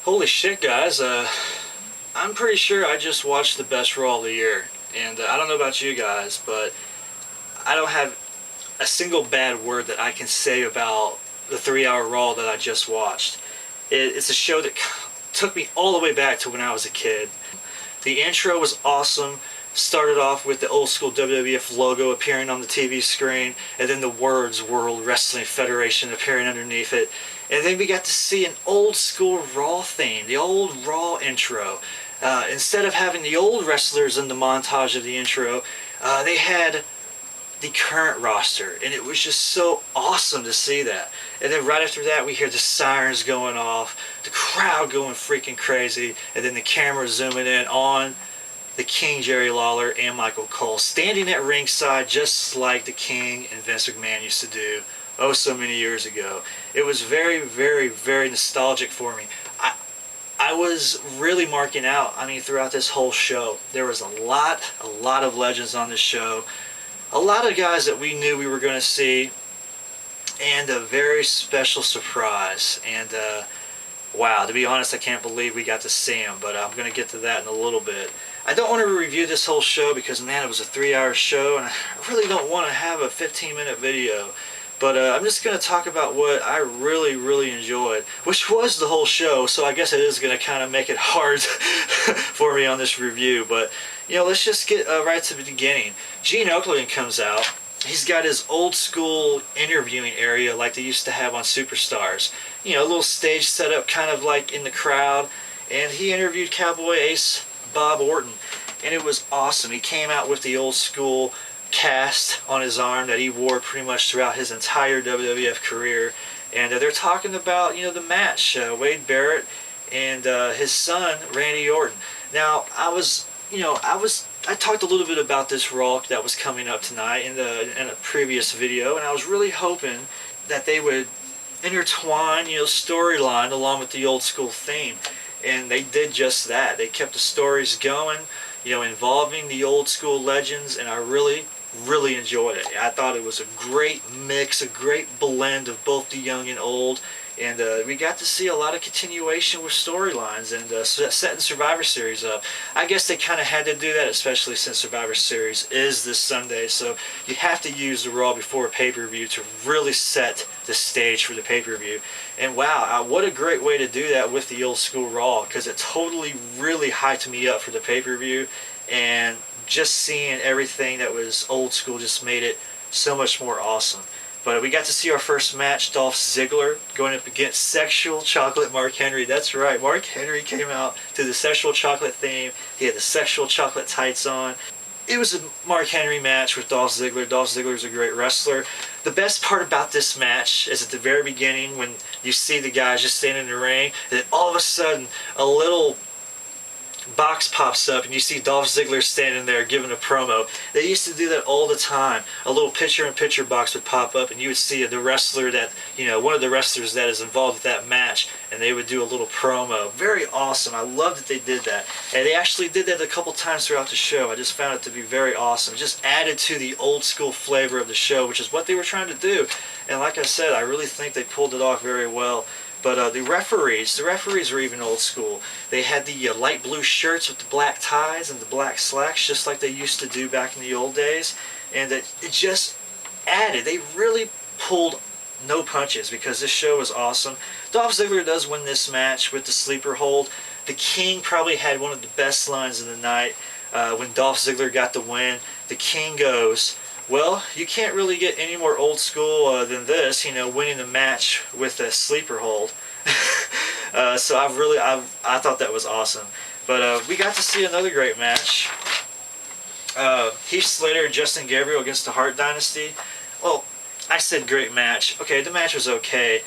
Holy shit, guys. I'm pretty sure I just watched the best Raw of the year. And I don't know about you guys, but I don't have a single bad word that I can say about the 3-hour Raw that I just watched. It's a show that took me all the way back to when I was a kid. The intro was awesome. Started off with the old school WWF logo appearing on the TV screen, and then the words World Wrestling Federation appearing underneath it. And then we got to see an old school Raw theme, the old Raw intro. Instead of having the old wrestlers in the montage of the intro, they had the current roster, and it was just so awesome to see that. And then right after that, we hear the sirens going off, the crowd going freaking crazy, and then the camera zooming in on the King, Jerry Lawler, and Michael Cole, standing at ringside just like the King and Vince McMahon used to do oh so many years ago. It was very, very, very nostalgic for me. I was really marking out, throughout this whole show. There was a lot of legends on this show. A lot of guys that we knew we were going to see, and a very special surprise. And wow, to be honest, I can't believe we got to see him, but I'm going to get to that in a little bit. I don't want to review this whole show because, man, it was a 3-hour show, and I really don't want to have a 15-minute video. But I'm just going to talk about what I really, really enjoyed, which was the whole show, so I guess it is going to kind of make it hard for me on this review. But, let's just get right to the beginning. Gene Okerlund comes out. He's got his old school interviewing area like they used to have on Superstars. A little stage setup kind of like in the crowd. And he interviewed Cowboy Ace Bob Orton, and it was awesome. He came out with the old school cast on his arm that he wore pretty much throughout his entire WWF career. And they're talking about, the match, Wade Barrett and his son, Randy Orton. Now, I talked a little bit about this Raw that was coming up tonight in a previous video, and I was really hoping that they would intertwine, storyline along with the old school theme, and they did just that. They kept the stories going, involving the old school legends, and I really enjoyed it. I thought it was a great mix, a great blend of both the young and old. And we got to see a lot of continuation with storylines and setting Survivor Series up. I guess they kind of had to do that, especially since Survivor Series is this Sunday. So you have to use the Raw before pay-per-view to really set the stage for the pay-per-view. And wow, what a great way to do that with the old school Raw, because it totally really hyped me up for the pay-per-view. And just seeing everything that was old school just made it so much more awesome. But we got to see our first match, Dolph Ziggler going up against Sexual Chocolate Mark Henry. That's right, Mark Henry came out to the Sexual Chocolate theme. He had the Sexual Chocolate tights on. It was a Mark Henry match with Dolph Ziggler. Dolph Ziggler's a great wrestler. The best part about this match is at the very beginning when you see the guys just standing in the ring, and then all of a sudden a little box pops up and you see Dolph Ziggler standing there giving a promo. They used to do that all the time. A little picture-in-picture box would pop up and you would see the wrestler that, one of the wrestlers that is involved with that match, and they would do a little promo. Very awesome. I love that they did that. And they actually did that a couple times throughout the show. I just found it to be very awesome. It just added to the old school flavor of the show, which is what they were trying to do. And like I said, I really think they pulled it off very well. But the referees were even old school. They had the light blue shirts with the black ties and the black slacks, just like they used to do back in the old days. And it just added. They really pulled no punches because this show was awesome. Dolph Ziggler does win this match with the sleeper hold. The King probably had one of the best lines of the night when Dolph Ziggler got the win. The King goes, "Well, you can't really get any more old school than this, winning the match with a sleeper hold." So I thought that was awesome. But we got to see another great match. Heath Slater and Justin Gabriel against the Hart Dynasty. Well, I said great match. Okay, the match was okay.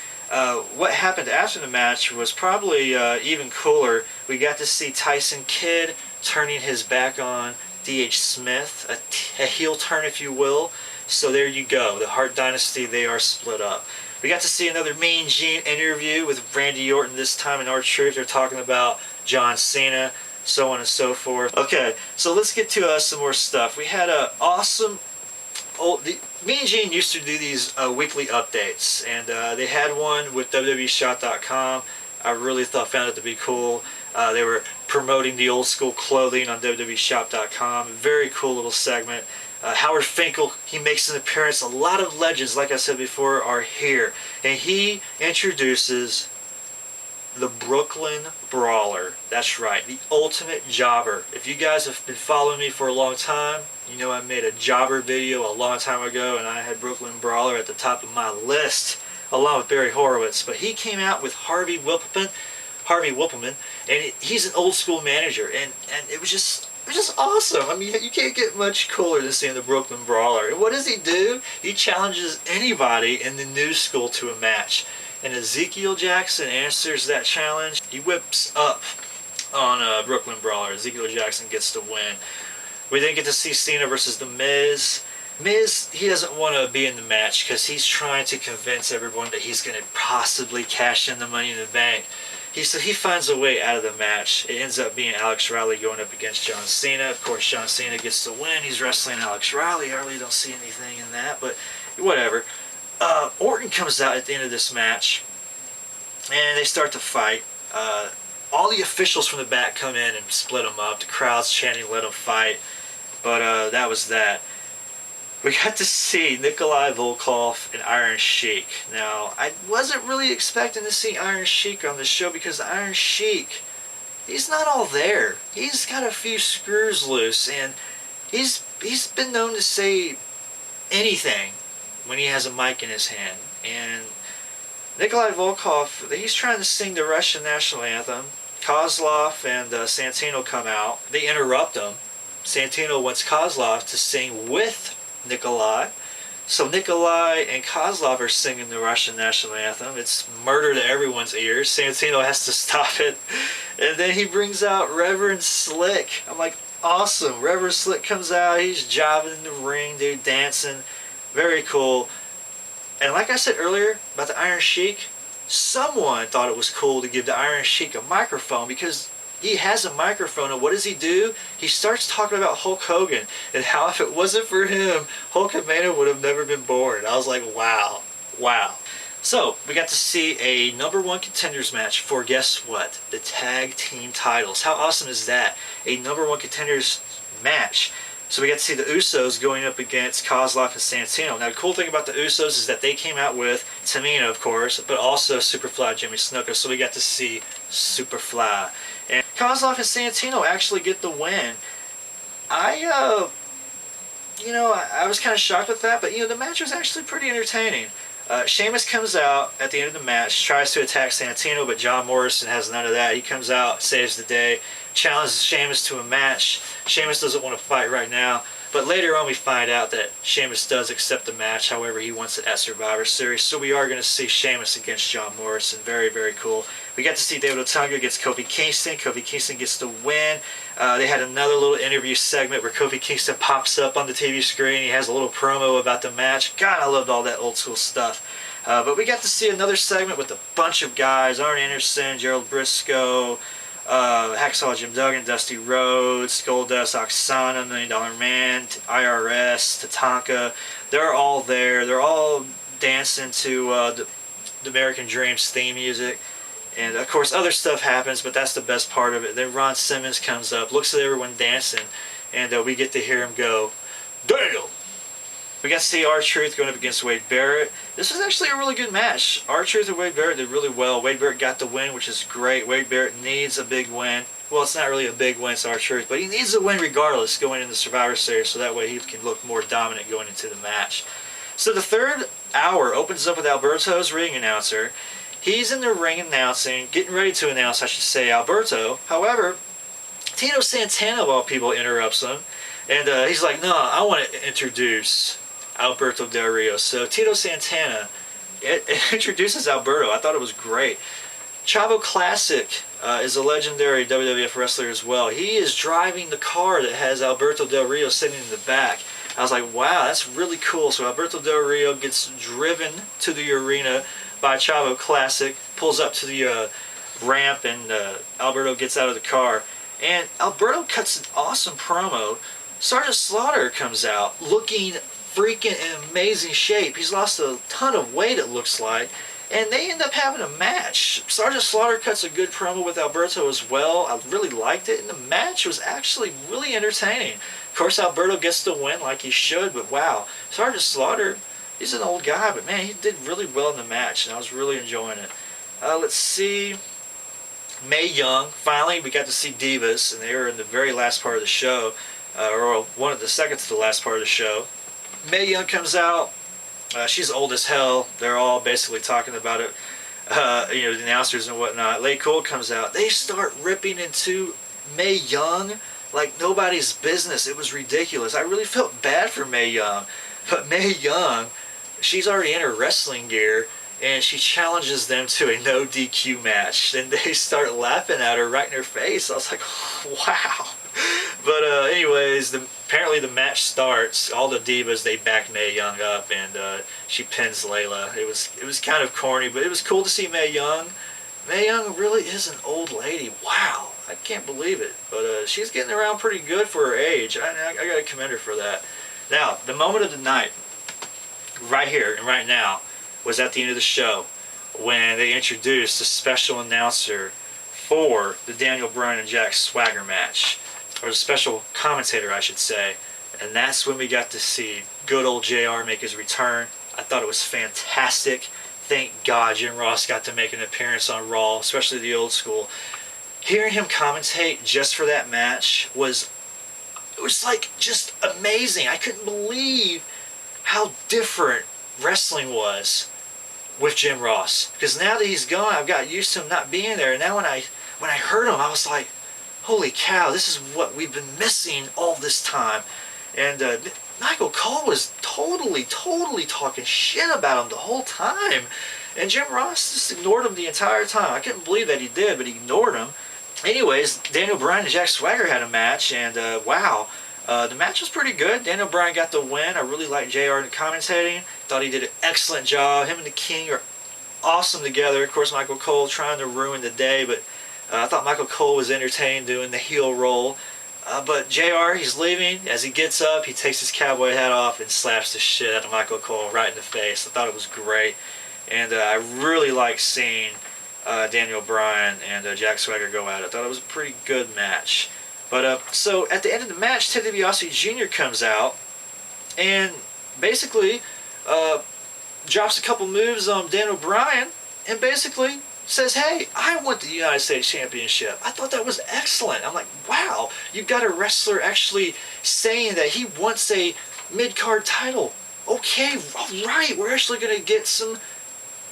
What happened after the match was probably even cooler. We got to see Tyson Kidd turning his back on D.H. Smith, a heel turn, if you will. So there you go. The Hart Dynasty, they are split up. We got to see another Mean Gene interview with Randy Orton, this time in R-Truth. They're talking about John Cena, so on and so forth. Okay, so let's get to some more stuff. We had an awesome... Mean Gene used to do these weekly updates, and they had one with WWEshot.com. I really found it to be cool. They were promoting the old school clothing on WWEshop.com. Very cool little segment. Howard Finkel, he makes an appearance. A lot of legends, like I said before, are here. And he introduces the Brooklyn Brawler. That's right, the ultimate jobber. If you guys have been following me for a long time, you know I made a jobber video a long time ago, and I had Brooklyn Brawler at the top of my list, along with Barry Horowitz. But he came out with Harvey Whippleman, and he's an old school manager, and it was just awesome. I mean, you can't get much cooler than seeing the Brooklyn Brawler. And what does he do? He challenges anybody in the new school to a match. And Ezekiel Jackson answers that challenge. He whips up on Brooklyn Brawler. Ezekiel Jackson gets the win. We then get to see Cena versus The Miz. Miz, he doesn't want to be in the match because he's trying to convince everyone that he's going to possibly cash in the Money in the Bank. He finds a way out of the match. It ends up being Alex Riley going up against John Cena. Of course, John Cena gets the win. He's wrestling Alex Riley. I really don't see anything in that, but whatever. Orton comes out at the end of this match, and they start to fight. All the officials from the back come in and split them up. The crowd's chanting, "Let them fight." But that was that. We got to see Nikolai Volkov and Iron Sheik. Now, I wasn't really expecting to see Iron Sheik on this show because Iron Sheik, he's not all there. He's got a few screws loose, and he's been known to say anything when he has a mic in his hand. And Nikolai Volkov, he's trying to sing the Russian national anthem. Kozlov and Santino come out. They interrupt him. Santino wants Kozlov to sing with Nikolai. So Nikolai and Kozlov are singing the Russian national anthem. It's murder to everyone's ears. Santino has to stop it. And then he brings out Reverend Slick. I'm like, awesome. Reverend Slick comes out. He's jobbing in the ring, dude, dancing. Very cool. And like I said earlier about the Iron Sheik, someone thought it was cool to give the Iron Sheik a microphone because he has a microphone, and what does he do? He starts talking about Hulk Hogan and how if it wasn't for him, Hulkamania would have never been born. I was like, wow, wow. So, we got to see a #1 contenders match for, guess what? The tag team titles. How awesome is that? A #1 contenders match. So we got to see the Usos going up against Kozlov and Santino. Now the cool thing about the Usos is that they came out with Tamina, of course, but also Superfly Jimmy Snuka. So we got to see Superfly. And Kozlov and Santino actually get the win. I was kind of shocked with that, but the match was actually pretty entertaining. Sheamus comes out at the end of the match, tries to attack Santino, but John Morrison has none of that. He comes out, saves the day, challenges Sheamus to a match. Sheamus doesn't want to fight right now, but later on we find out that Sheamus does accept the match. However, he wants it at Survivor Series, so we are going to see Sheamus against John Morrison. Very, very cool. We got to see David Otunga against Kofi Kingston. Kofi Kingston gets the win. They had another little interview segment where Kofi Kingston pops up on the TV screen. He has a little promo about the match. God, I loved all that old school stuff. But we got to see another segment with a bunch of guys. Arn Anderson, Gerald Briscoe, Hacksaw Jim Duggan, Dusty Rhodes, Goldust, Oksana, $1 Million Man, IRS, Tatanka. They're all there. They're all dancing to the American Dream's theme music. And of course other stuff happens, but that's the best part of it. Then Ron Simmons comes up, looks at everyone dancing, and we get to hear him go, "Damn!" We got to see R-Truth going up against Wade Barrett. This was actually a really good match. R-Truth and Wade Barrett did really well. Wade Barrett got the win, which is great. Wade Barrett needs a big win. Well, it's not really a big win, it's R-Truth, but he needs a win regardless going into the Survivor Series, so that way he can look more dominant going into the match. So the third hour opens up with Alberto's ring announcer. He's in the ring announcing, getting ready to announce, I should say, Alberto. However, Tito Santana, of all people, interrupts him. And he's like, no, I want to introduce Alberto Del Rio. So Tito Santana it introduces Alberto. I thought it was great. Chavo Classic is a legendary WWF wrestler as well. He is driving the car that has Alberto Del Rio sitting in the back. I was like, wow, that's really cool. So Alberto Del Rio gets driven to the arena by Chavo Classic, pulls up to the ramp, and Alberto gets out of the car. And Alberto cuts an awesome promo. Sergeant Slaughter comes out looking freaking in amazing shape. He's lost a ton of weight, it looks like. and they end up having a match. Sergeant Slaughter cuts a good promo with Alberto as well. I really liked it, and the match was actually really entertaining. Of course, Alberto gets the win like he should, but wow, Sergeant Slaughter, he's an old guy, but man, he did really well in the match, and I was really enjoying it. Let's see. Mae Young, finally we got to see Divas, and they were in the very last part of the show, or one of the second to the last part of the show. Mae Young comes out. She's old as hell. They're all basically talking about it, the announcers and whatnot. Lay Cole comes out. They start ripping into Mae Young like nobody's business. It was ridiculous. I really felt bad for Mae Young. But Mae Young, she's already in her wrestling gear, and she challenges them to a no DQ match. And they start laughing at her right in her face. I was like, wow. But anyways, apparently the match starts. All the Divas, they back Mae Young up, and she pins Layla. It was kind of corny, but it was cool to see Mae Young. Mae Young really is an old lady. Wow, I can't believe it. But she's getting around pretty good for her age. I got to commend her for that. Now, the moment of the night, right here and right now, was at the end of the show when they introduced a special announcer for the Daniel Bryan and Jack Swagger match, or the special commentator, I should say. And that's when we got to see good old JR make his return. I thought it was fantastic. Thank God Jim Ross got to make an appearance on Raw, especially the old school. Hearing him commentate just for that match was like just amazing. I couldn't believe how different wrestling was with Jim Ross. Because now that he's gone, I've got used to him not being there. And now when I heard him, I was like, holy cow, this is what we've been missing all this time. And Michael Cole was totally talking shit about him the whole time. And Jim Ross just ignored him the entire time. I couldn't believe that he did, but he ignored him. Anyways, Daniel Bryan and Jack Swagger had a match, and wow, the match was pretty good. Daniel Bryan got the win. I really liked JR in the commentating. Thought he did an excellent job. Him and the King are awesome together. Of course, Michael Cole trying to ruin the day, but I thought Michael Cole was entertained doing the heel role. But JR, he's leaving. As he gets up, he takes his cowboy hat off and slaps the shit out of Michael Cole right in the face. I thought it was great. And I really liked seeing Daniel Bryan and Jack Swagger go at it. I thought it was a pretty good match. But so at the end of the match, Ted DiBiase Jr. comes out and basically drops a couple moves on Daniel Bryan and basically says, hey, I want the United States Championship. I thought that was excellent. I'm like, wow, you've got a wrestler actually saying that he wants a mid-card title. Okay, all right, we're actually going to get some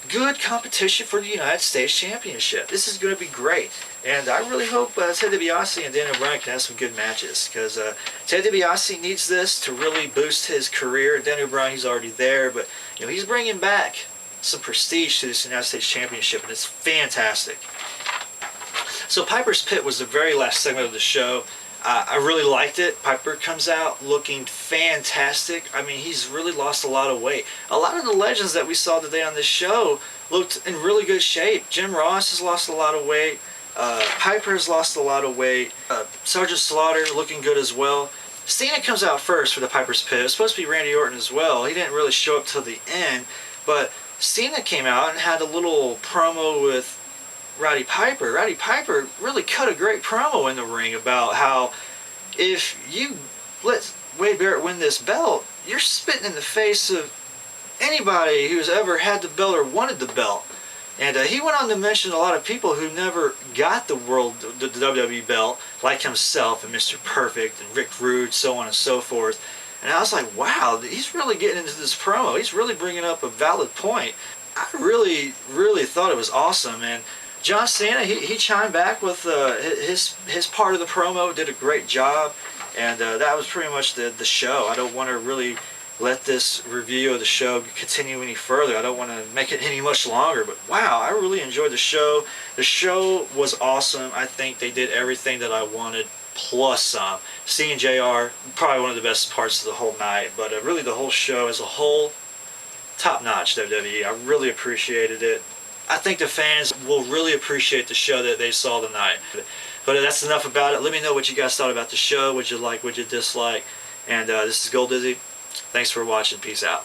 good competition for the United States Championship. This is going to be great. And I really hope Ted DiBiase and Daniel Bryan can have some good matches, because Ted DiBiase needs this to really boost his career. Daniel Bryan, he's already there, but he's bringing back some prestige to this United States Championship, and it's fantastic. So Piper's Pit was the very last segment of the show. I really liked it. Piper comes out looking fantastic. I mean, he's really lost a lot of weight. A lot of the legends that we saw today on this show looked in really good shape. Jim Ross has lost a lot of weight. Piper has lost a lot of weight. Sergeant Slaughter looking good as well. Cena comes out first for the Piper's Pit. It was supposed to be Randy Orton as well. He didn't really show up till the end, but Cena came out and had a little promo with Roddy Piper. Roddy Piper really cut a great promo in the ring about how if you let Wade Barrett win this belt, you're spitting in the face of anybody who's ever had the belt or wanted the belt. And he went on to mention a lot of people who never got the WWE belt, like himself and Mr. Perfect and Rick Rude, so on and so forth. And I was like, wow, he's really getting into this promo. He's really bringing up a valid point. I really thought it was awesome. And John Cena, he chimed back with his part of the promo, did a great job. And that was pretty much the show. I don't want to really let this review of the show continue any further. I don't want to make it any much longer. But wow, I really enjoyed the show. The show was awesome. I think they did everything that I wanted, plus some. Seeing JR, probably one of the best parts of the whole night. But really the whole show as a whole, top-notch WWE. I really appreciated it. I think the fans will really appreciate the show that they saw tonight. But that's enough about it. Let me know what you guys thought about the show. What you like, what you dislike. And this is Gold Dizzy. Thanks for watching. Peace out.